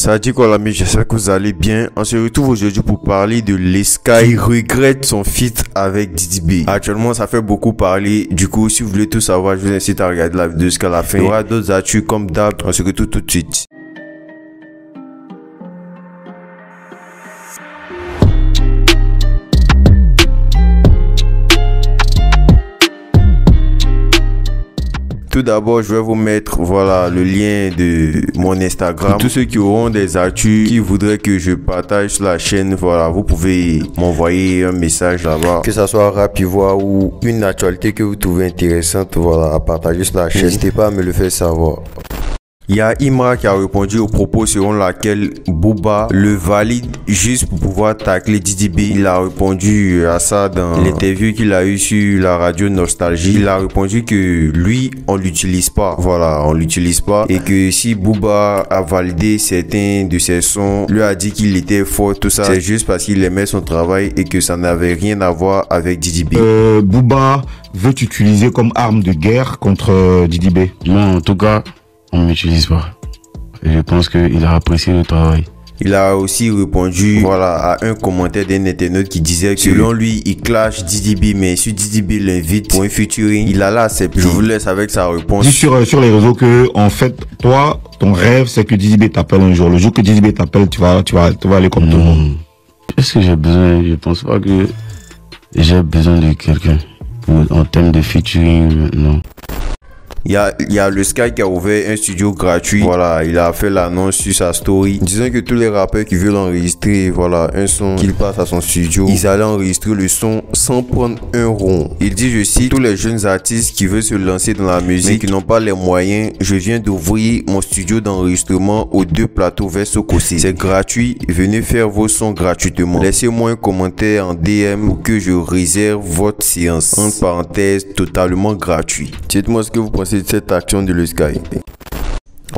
Ça dit quoi l'ami, j'espère que vous allez bien. On se retrouve aujourd'hui pour parler de Lesky qui regrette son feat avec Didi B. Actuellement ça fait beaucoup parler, du coup si vous voulez tout savoir, je vous incite à regarder la vidéo jusqu'à la fin. Il y aura d'autres actus comme d'hab, on se retrouve tout de suite. Tout d'abord, je vais vous mettre le lien de mon Instagram. Pour tous ceux qui auront des actus, qui voudraient que je partage sur la chaîne, vous pouvez m'envoyer un message là-bas. Que ça soit rapide ou une actualité que vous trouvez intéressante, à partager sur la chaîne. N'hésitez pas à me le faire savoir. Il y a Imra qui a répondu aux propos selon laquelle Booba le valide juste pour pouvoir tacler Didi B. Il a répondu à ça dans l'interview qu'il a eu sur la radio Nostalgie. Il a répondu que lui, on l'utilise pas. On l'utilise pas. Et que si Booba a validé certains de ses sons, lui a dit qu'il était fort, tout ça, c'est juste parce qu'il aimait son travail et que ça n'avait rien à voir avec Didi B. Booba veut t'utiliser comme arme de guerre contre Didi B. Moi, en tout cas, on ne m'utilise pas. Et je pense qu'il a apprécié le travail. Il a aussi répondu à un commentaire d'un internaute qui disait que selon lui, il clash Didi B, mais si Didi B l'invite pour un featuring, il allait accepter. Je vous laisse avec sa réponse. Dis sur les réseaux que, en fait, toi, ton rêve, c'est que Didi B t'appelle un jour. Le jour que Didi B t'appelle, tu vas aller comme tout le monde. Est-ce que j'ai besoin? Je pense pas que j'ai besoin de quelqu'un. En termes de featuring, non. Il y a le Sky qui a ouvert un studio gratuit. Il a fait l'annonce sur sa story. Disons que tous les rappeurs qui veulent enregistrer un son qu'ils passent à son studio, ils allaient enregistrer le son sans prendre un rond. Il dit, je cite, tous les jeunes artistes qui veulent se lancer dans la musique mais qui n'ont pas les moyens, je viens d'ouvrir mon studio d'enregistrement aux 2 plateaux vers Sokosé. C'est gratuit, venez faire vos sons gratuitement. Laissez-moi un commentaire en DM pour que je réserve votre séance. Entre parenthèses, totalement gratuit. Dites-moi ce que vous pensez de cette action de Lesky.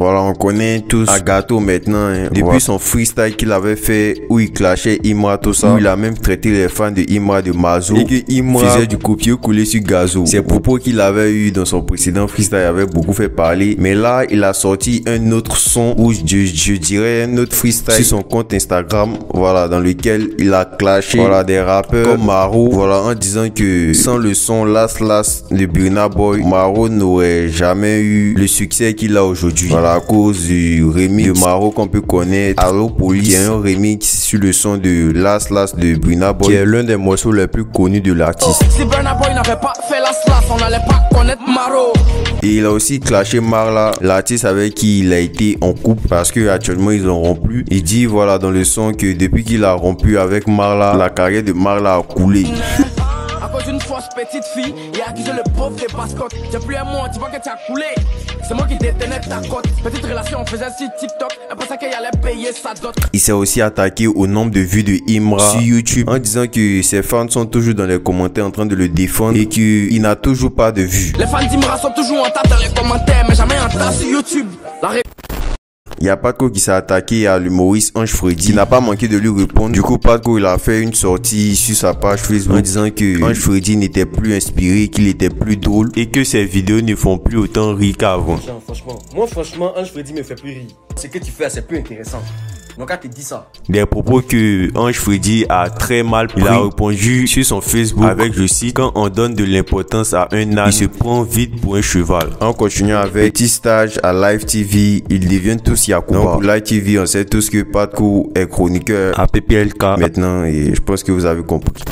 On connaît tous Agato maintenant. Depuis son freestyle qu'il avait fait où il clashait Imra, tout ça, où il a même traité les fans de Imra de Mazo et que Imra faisait du copier-coller sur Gazo. Ces propos qu'il avait eu dans son précédent freestyle avaient beaucoup fait parler, mais là il a sorti un autre son ou je dirais un autre freestyle sur son compte Instagram, dans lequel il a clashé des rappeurs comme Maro, en disant que sans le son Last Last de Burna Boy, Maro n'aurait jamais eu le succès qu'il a aujourd'hui. À cause du remix de Maro qu'on peut connaître, Allo Police, qui est un remix sur le son de Last Last de Burna Boy, qui est l'un des morceaux les plus connus de l'artiste. Si Burna Boy n'avait pas fait Last Last, on n'allait pas connaître Maro. Et il a aussi clashé Marla, l'artiste avec qui il a été en couple parce que actuellement ils ont rompu. Il dit dans le son que depuis qu'il a rompu avec Marla, la carrière de Marla a coulé. À cause d'une fausse petite fille, il a accusé le pauvre des mascottes. J'ai plus un mot, tu vois que tu as coulé. C'est moi qui détenais ta cote. Petite relation, on faisait sur TikTok. Elle pensait qu'elle allait payer sa dot. Il s'est aussi attaqué au nombre de vues de Imra sur YouTube en disant que ses fans sont toujours dans les commentaires en train de le défendre et qu'il n'a toujours pas de vues. Les fans d'Imra sont toujours en tape dans les commentaires, mais jamais en tape sur YouTube. Il y a Patko qui s'est attaqué à l'humoriste Ange Freddy. Il n'a pas manqué de lui répondre. Du coup, Patko il a fait une sortie sur sa page Facebook en disant que Ange Freddy n'était plus inspiré, qu'il était plus drôle et que ses vidéos ne font plus autant rire qu'avant. Franchement, Ange Freddy me fait plus rire. Ce que tu fais, c'est plus intéressant. Donc, quand tu dis ça. Des propos que Ange Freddy a très mal pris. Il a répondu sur son Facebook avec, je cite, quand on donne de l'importance à un âne, il se prend vite pour un cheval. En continuant avec petit stage à Live TV, ils deviennent tous Yakuba. Donc pour Live TV, on sait tous que Patko est chroniqueur à PPLK maintenant et je pense que vous avez compris.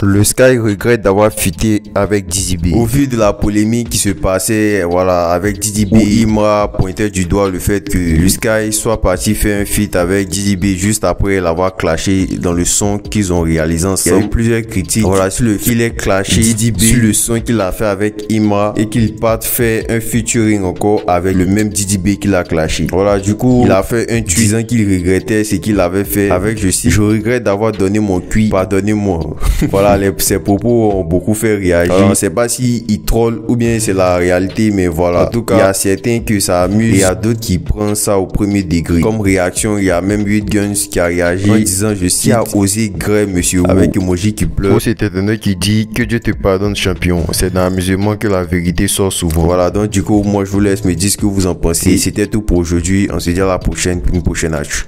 Le Sky regrette d'avoir fuité avec Didi B. Au vu de la polémique qui se passait avec Didi B, Imra pointait du doigt le fait que le Sky soit parti faire un feat avec Didi B juste après l'avoir clashé dans le son qu'ils ont réalisé ensemble. Il y a eu plusieurs critiques sur le fait qu'il ait clashé Didi B sur le son qu'il a fait avec Imra et qu'il parte faire un featuring encore avec le même Didi B qu'il a clashé. Du coup, il a fait un tweet disant qu'il regrettait ce qu'il avait fait avec, je cite, je regrette d'avoir donné mon cuit, pardonnez-moi. Voilà, ses propos ont beaucoup fait réagir. On ne sait pas si il troll ou bien c'est la réalité, mais voilà. En tout cas, il y a certains que ça amuse et il y a d'autres qui prennent ça au premier degré. Comme réaction, il y a même 8 Guns qui a réagi en disant, je cite, qui a osé gré monsieur avec emoji qui pleure. C'est un qui dit que Dieu te pardonne champion. C'est dans l'amusement que la vérité sort souvent. Voilà, donc du coup, moi je vous laisse me dire ce que vous en pensez. C'était tout pour aujourd'hui. On se dit à la prochaine pour une prochaine actu.